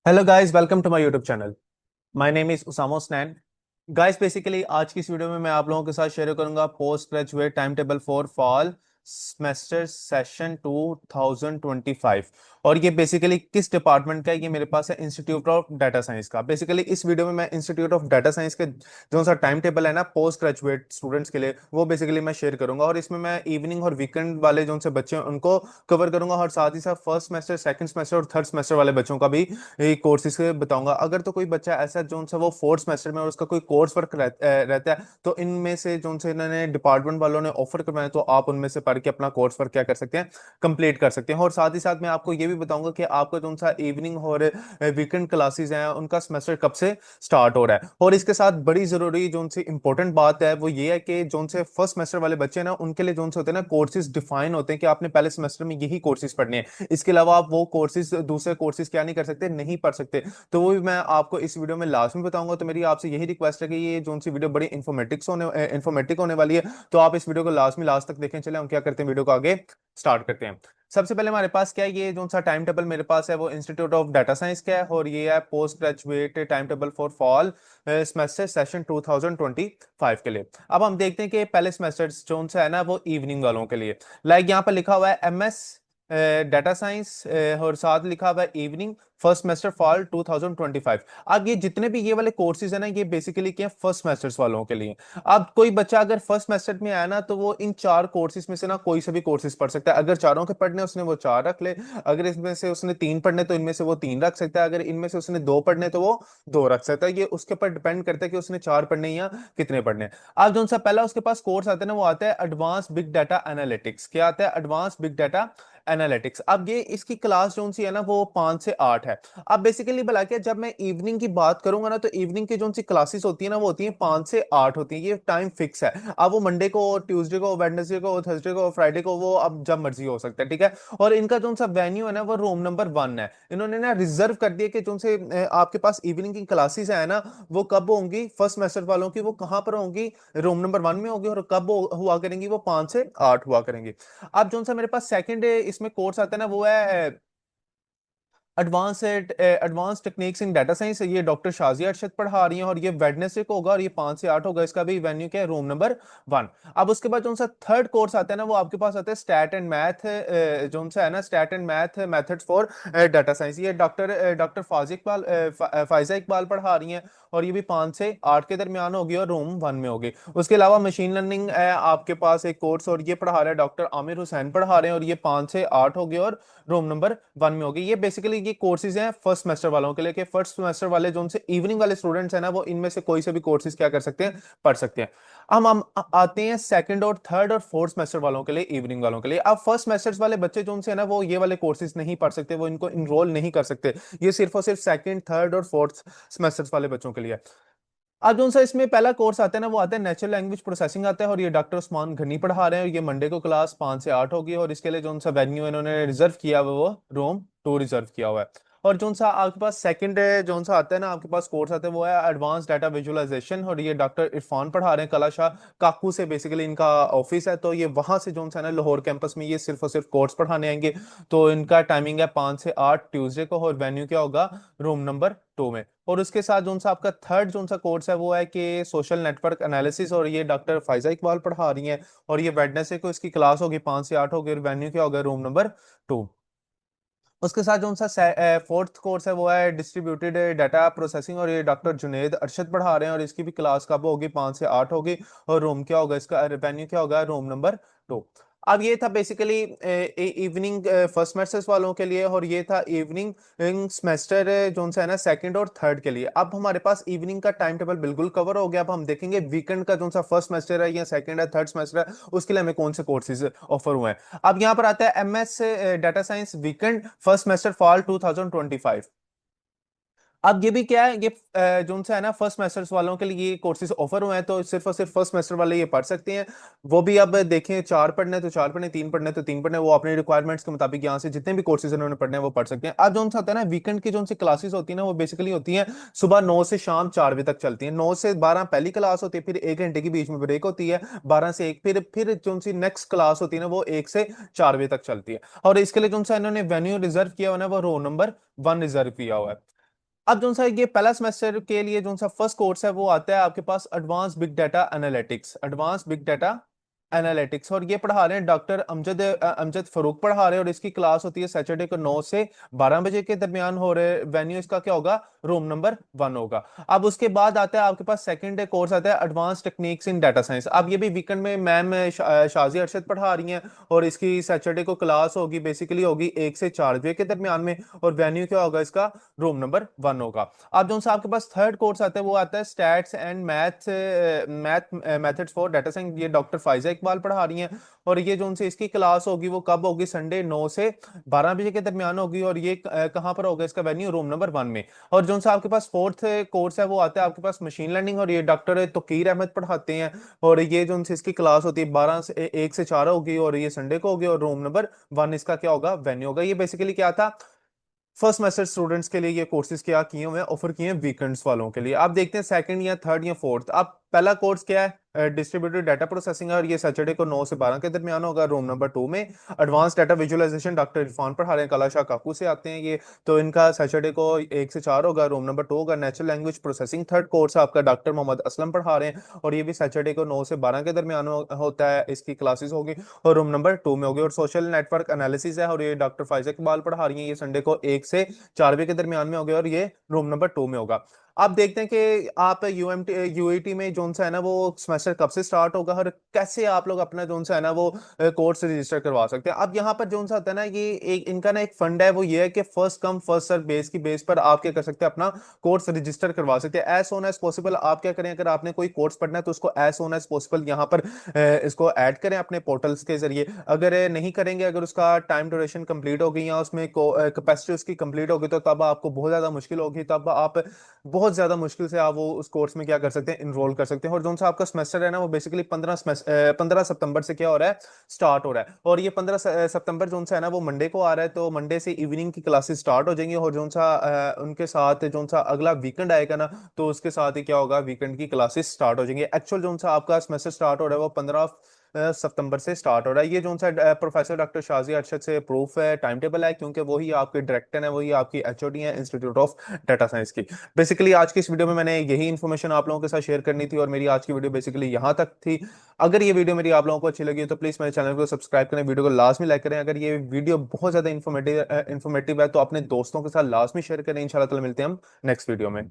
Hello guys, welcome to my YouTube channel. My name is Usama Husnain. Guys, basically आज की इस video में मैं आप लोगों के साथ शेयर करूंगा post graduate time table for fall semester session 2025। और ये बेसिकली किस डिपार्टमेंट का है? ये मेरे पास है इंस्टीट्यूट ऑफ डाटा साइंस का। बेसिकली इस वीडियो में मैं इंस्टीट्यूट ऑफ डाटा साइंस के जो सा टाइम टेबल है ना पोस्ट ग्रेजुएट स्टूडेंट्स के लिए, वो बेसिकली मैं शेयर करूंगा। और इसमें मैं इवनिंग और वीकेंड वाले जो से बच्चे हैं उनको कवर करूंगा, और साथ ही साथ फर्स्ट सेमेस्टर, सेकंड सेमेस्टर और थर्ड सेमेस्टर वाले बच्चों का भी ये कोर्सेज के बताऊंगा। अगर तो कोई बच्चा ऐसा जो सा वो फोर्थ सेमेस्टर में और उसका कोई कोर्स वर्क रहता है, तो इनमें से जो से इन्होंने डिपार्टमेंट वालों ने ऑफर करवाए, तो आप उनमें से पढ़ के अपना कोर्स वर्क क्या कर सकते हैं, कंप्लीट कर सकते हैं। और साथ ही साथ मैं आपको ये भी बताऊंगा कि आपका जो सा इवनिंग और वीकेंड क्लासेस हैं उनका सेमेस्टर कब से स्टार्ट हो रहा है। और इसके साथ बड़ी जरूरी जो सी इंपॉर्टेंट बात है वो ये है कि जो से फर्स्ट सेमेस्टर वाले बच्चे हैं ना, उनके लिए जो से होते हैं ना कोर्सेज डिफाइन होते हैं कि आपने पहले सेमेस्टर में यही कोर्सेज पढ़ने हैं। इसके अलावा आप वो कोर्सेज दूसरे कोर्सेज क्या नहीं कर सकते, नहीं पढ़ सकते। तो वो भी मैं आपको इस वीडियो में लास्ट में बताऊंगा। तो मेरी आपसे यही रिक्वेस्ट है कि ये जो सी वीडियो बड़ी इंफॉर्मेटिक होने वाली है, तो आप इस वीडियो को लास्ट तक देखें। चले हम क्या करते हैं, वीडियो को आगे स्टार्ट करते हैं। सबसे पहले हमारे पास क्या है, ये जो सा टाइम टेबल मेरे पास है वो इंस्टीट्यूट ऑफ डाटा साइंस का है, और ये है post graduate time table for fall semester session 2025 के लिए। अब हम देखते हैं कि पहले सेमेस्टर जो सा है ना वो इवनिंग वालों के लिए, लाइक यहाँ पर लिखा हुआ है एमएस डाटा साइंस, और साथ लिखा हुआ है इवनिंग फर्स्ट सेमेस्टर फॉल 2025। अब ये जितने भी ये वाले कोर्सेज है ना, ये बेसिकली क्या फर्स्ट सेमेस्टर्स वालों के लिए। अब कोई बच्चा अगर फर्स्ट सेमेस्टर में आया ना, तो वो इन चार कोर्सेज में से ना कोई से भी कोर्सेज पढ़ सकता है। अगर चारों के पढ़ने उसने वो चार रख ले, अगर इसमें से उसने तीन पढ़ने तो इनमें से वो तीन रख सकता है, अगर इनमें से उसने दो पढ़ने तो वो दो रख सकता है। ये उसके ऊपर डिपेंड करता है कि उसने चार पढ़ने या कितने पढ़ने। अब जो सा पहला उसके पास कोर्स आता है ना, वो आता है एडवांस बिग डाटा एनालिटिक्स। क्या आता है? Advance big data analytics. अब ये इसकी क्लास जो सी है ना वो 5 से 8 है। अब बेसिकली भला क्या, जब मैं इवनिंग की बात करूंगा ना, तो इवनिंग की जो सी क्लासेस होती है ना वो होती है 5 से 8 होती है। ये टाइम फिक्स है। अब वो मंडे को, ट्यूसडे को, वेडनेसडे को, थर्सडे को, फ्राइडे को, वो अब जब मर्जी हो सकता है, ठीक है। और इनका जो सा वेन्यू है ना वो रूम नंबर 1 है। इन्होंने ना रिजर्व कर दिया कि जो से आपके पास इवनिंग की क्लासेस है ना, वो कब होंगी फर्स्ट सेमेस्टर वालों की, वो कहां पर होंगी, रूम नंबर 1 में होगी। और कब हुआ करेंगी, वो 5 से 8 हुआ करेंगी। अब जो सा मेरे पास सेकंड इसमें कोर्स आता है ना, वो है advance techniques in data science. ये डॉक्टर शाजिया अरशद पढ़ा रही हैं, और ये वेडनेसडे को होगा, और ये 5 से 8 होगा। इसका भी वेन्यू क्या है, रूम नंबर 1। अब उसके बाद जो सा थर्ड कोर्स आता है ना, वो आपके पास आता है स्टैट एंड मैथ, जो सा है ना stat and math methods for data science. ये डॉक्टर फाइजा इकबाल पढ़ा रही हैं, और ये भी 5 से 8 के दरमियान होगी, और रूम 1 में होगी। उसके अलावा मशीन लर्निंग आपके पास एक कोर्स, और ये पढ़ा रहा है डॉक्टर आमिर हुसैन पढ़ा रहे हैं, और ये 5 से 8 होगी, और रूम नंबर 1 में होगी। ये बेसिकली ये कोर्सेज हैं फर्स्ट सेमेस्टर वालों के लिए, कि फर्स्ट सेमेस्टर वाले जो उनसे इवनिंग वाले स्टूडेंट्स हैं ना, वो इनमें से कोई से भी कोर्सेज क्या कर सकते हैं, पढ़ सकते हैं। हम आते हैं सेकंड और थर्ड और फोर्थ सेमेस्टर वालों के लिए, इवनिंग वालों के लिए। अब फर्स्ट सेमेस्टर्स वाले बच्चे जो उनसे है ना, वो ये वाले कोर्सेज नहीं पढ़ सकते, वो इनको इनरोल नहीं कर सकते। ये सिर्फ और सिर्फ सेकंड, थर्ड और फोर्थ सेमेस्टर्स वाले बच्चों के लिए। अब जो सा इसमें पहला कोर्स आता है ना, वो आता है नेचुरल लैंग्वेज प्रोसेसिंग आता है, और ये डॉक्टर उस्मान घनी पढ़ा रहे हैं, और ये मंडे को क्लास 5 से 8 होगी। और इसके लिए जो सा वेन्यू इन्होंने रिजर्व किया हुआ है, वो रूम 2 रिजर्व किया हुआ है। और जो सा आपके पास सेकंड जो सा आता है ना, आपके पास कोर्स आता है, वो है एडवांस डाटा विजुअलाइजेशन, और ये डॉक्टर इरफान पढ़ा रहे हैं कला शाह काकू से। बेसिकली इनका ऑफिस है, तो ये वहां से जो सा है ना लाहौर कैंपस में ये सिर्फ और सिर्फ कोर्स पढ़ाने आएंगे। तो इनका टाइमिंग है 5 से 8 ट्यूसडे को, और वेन्यू क्या होगा, रूम नंबर 2 में। और उसके साथ जो सा आपका थर्ड जो सा कोर्स है, वो है कि सोशल नेटवर्क एनालिसिस, और ये डॉक्टर फाइजा इकबाल पढ़ा रही हैं, और ये वेडनेसडे को इसकी क्लास होगी 5 से 8 होगी, और वेन्यू क्या होगा, रूम नंबर 2। उसके साथ जो सा फोर्थ कोर्स है, वो है डिस्ट्रीब्यूटेड डाटा प्रोसेसिंग, और ये डॉक्टर जुनेद अरशद पढ़ा रहे हैं, और इसकी भी क्लास कब होगी, 5 से 8 होगी, और रूम क्या होगा, इसका वेन्यू क्या होगा, रूम नंबर 2। अब ये था बेसिकली इवनिंग फर्स्ट सेमेस्टर्स वालों के लिए, और ये था इवनिंग सेमेस्टर जो सा है ना सेकंड और थर्ड के लिए। अब हमारे पास इवनिंग का टाइम टेबल बिल्कुल कवर हो गया। अब हम देखेंगे वीकेंड का जो सा फर्स्ट सेमेस्टर है या सेकंड है, थर्ड सेमेस्टर है, उसके लिए हमें कौन से कोर्सेज ऑफर हुए हैं। अब यहाँ पर आता है MS data science weekend first semester fall 2025। अब ये भी क्या है, ये जो सा है ना फर्स्ट सेमेस्टर्स वालों के लिए ये कोर्सेज ऑफर हुए हैं, तो सिर्फ और सिर्फ फर्स्ट सेमेस्टर वाले ये पढ़ सकते हैं। वो भी अब देखें, चार पढ़ने तो चार पढ़ने, तीन पढ़ने तो तीन पढ़ने, वो अपने रिक्वायरमेंट्स के मुताबिक यहाँ से जितने भी कोर्सेज उन्होंने पढ़ने हैं वो पढ़ सकते हैं। अब जो सा होता है ना वीकेंड की जो सी क्लासेस होती है ना, वो बेसिकली होती है सुबह 9 से शाम 4 बजे तक चलती है। 9 से 12 पहली क्लास होती है, फिर 1 घंटे की बीच में ब्रेक होती है, 12 से 1, फिर जो सी नेक्स्ट क्लास होती है ना, वो 1 से 4 बजे तक चलती है। और इसके लिए जो सा इन्होंने वेन्यू रिजर्व किया हुआ है ना, वो रो नंबर 1 रिजर्व किया हुआ है। अब जो सा ये पहला सेमेस्टर के लिए जो सा फर्स्ट कोर्स है वो आता है आपके पास advance big data analytics, advance big data analytics. और ये पढ़ा रहे हैं डॉक्टर अमजद फरूक पढ़ा रहे हैं, और इसकी क्लास होती है सैटरडे को 9 से 12 बजे के दरमियान हो रहे। वेन्यू इसका क्या होगा, रूम नंबर 1 होगा। अब उसके बाद आता है आपके पास सेकंड डे कोर्स आता है advance techniques in data science. अब ये भी वीकेंड में मैम शाजी अरशद पढ़ा रही हैं, और इसकी सैटरडे को क्लास होगी, बेसिकली होगी 1 से 4 बजे के दरमियान में, और वेन्यू क्या होगा इसका, रूम नंबर 1 होगा। अब जो सा आपके पास थर्ड कोर्स आता है वो आता है stats and math methods for data science. ये डॉक्टर फाइजा इकबाल पढ़ा रही हैं, और ये जो उनसे इसकी क्लास होगी वो कब होगी, संडे 9 से 12 बजे के दरमियान होगी, और ये कहाँ पर होगा, इसका वेन्यू रूम नंबर 1 में। और जो सा आपके पास फोर्थ कोर्स है वो आता है आपके पास मशीन लर्निंग, और ये डॉक्टर तोकीर अहमद पढ़ाते हैं, और ये जो उनसे इसकी क्लास होती है 12 से 1 से 4 होगी, और ये संडे को होगी, और रूम नंबर 1 इसका क्या होगा, वेन्यू होगा। ये बेसिकली क्या था, फर्स्ट सेमेस्टर स्टूडेंट्स के लिए ये कोर्सेज क्या किए हुए हैं, ऑफर किए हैं वीकेंड्स वालों के लिए। आप देखते हैं सेकंड या थर्ड या फोर्थ। अब पहला कोर्स क्या है, डिस्ट्रीब्यूटेड डाटा प्रोसेसिंग है, और ये सैटरडे को 9 से 12 के दरमियान होगा, रूम नंबर 2 में। Advance data visualisation doctor Irfan पढ़ा रहे हैं, कला शाह काकू से आते हैं ये, तो इनका सैटरडे को 1 से 4 होगा, रूम नंबर 2 होगा। Natural language processing third course है आपका, डॉक्टर मोहम्मद असलम पढ़ा रहे हैं, और ये भी सैटरडे को 9 से 12 के दरमियान होता है, इसकी क्लासेस होगी, और रूम नंबर 2 में होगी। और सोशल नेटवर्क एनालिसिस है, और ये डॉक्टर फाइजा इकबाल पढ़ा रही हैं, ये संडे को 1 से 4 बजे के दरमियान में होगा, और ये रूम नंबर 2 में होगा। आप देखते हैं कि आप यूईटी में जोन सा है ना वो सेमेस्टर कब से स्टार्ट होगा, और कैसे आप लोग अपना जोन सा है ना वो कोर्स रजिस्टर करवा सकते हैं। अब यहाँ पर जोन सा होता है ना, ये एक इनका ना एक फंड है, वो ये है कि first come first serve base की बेस पर आप क्या कर सकते हैं, अपना कोर्स रजिस्टर करवा सकते हैं एज सोन एज पॉसिबल। आप क्या करें, अगर आपने कोई कोर्स पढ़ना है तो उसको एज सोन एज पॉसिबल यहाँ पर इसको ऐड करें अपने पोर्टल्स के जरिए। अगर नहीं करेंगे, अगर उसका टाइम ड्यूरेशन कंप्लीट हो गई या उसमें कैपेसिटी उसकी कंप्लीट होगी, तो तब आपको बहुत ज्यादा मुश्किल होगी, तब आप बहुत ज्यादा मुश्किल से आप वो उस कोर्स में क्या कर सकते हैं, इनरोल कर सकते हैं। और जो सा आपका सेमेस्टर है ना वो बेसिकली 15 सितंबर से क्या हो रहा है, स्टार्ट हो रहा है। और ये 15 सितंबर जो सा है ना वो मंडे को आ रहा है, तो मंडे से इवनिंग की क्लासेस स्टार्ट हो जाएंगी, और जो सा उनके साथ जो सा अगला वीकेंड आएगा ना, तो उसके साथ ही क्या होगा, वीकेंड की क्लासेस स्टार्ट हो जाएंगी। एक्चुअल जो सा आपका सेमेस्टर स्टार्ट हो रहा है वो 15 सितंबर से स्टार्ट हो रहा है। ये जो सा प्रोफेसर डॉक्टर शाजी अरशद से प्रूफ है, टाइम टेबल है, क्योंकि वही आपके डायरेक्टर है, वही आपकी एचओडी है इंस्टीट्यूट ऑफ डाटा साइंस की। बेसिकली आज की इस वीडियो में मैंने यही इन्फॉर्मेशन आप लोगों के साथ शेयर करनी थी, और मेरी आज की वीडियो बेसिकली यहाँ तक थी। अगर ये वीडियो मेरी आप लोगों को अच्छी लगी तो प्लीज मेरे चैनल को सब्सक्राइब करें, वीडियो को लास्ट में लाइक करें। अगर ये वीडियो बहुत ज्यादा इन्फॉर्मेटिव है तो अपने दोस्तों के साथ लास्ट में शेयर करें। इंशाल्लाह ताला मिलते हैं हम नेक्स्ट वीडियो में।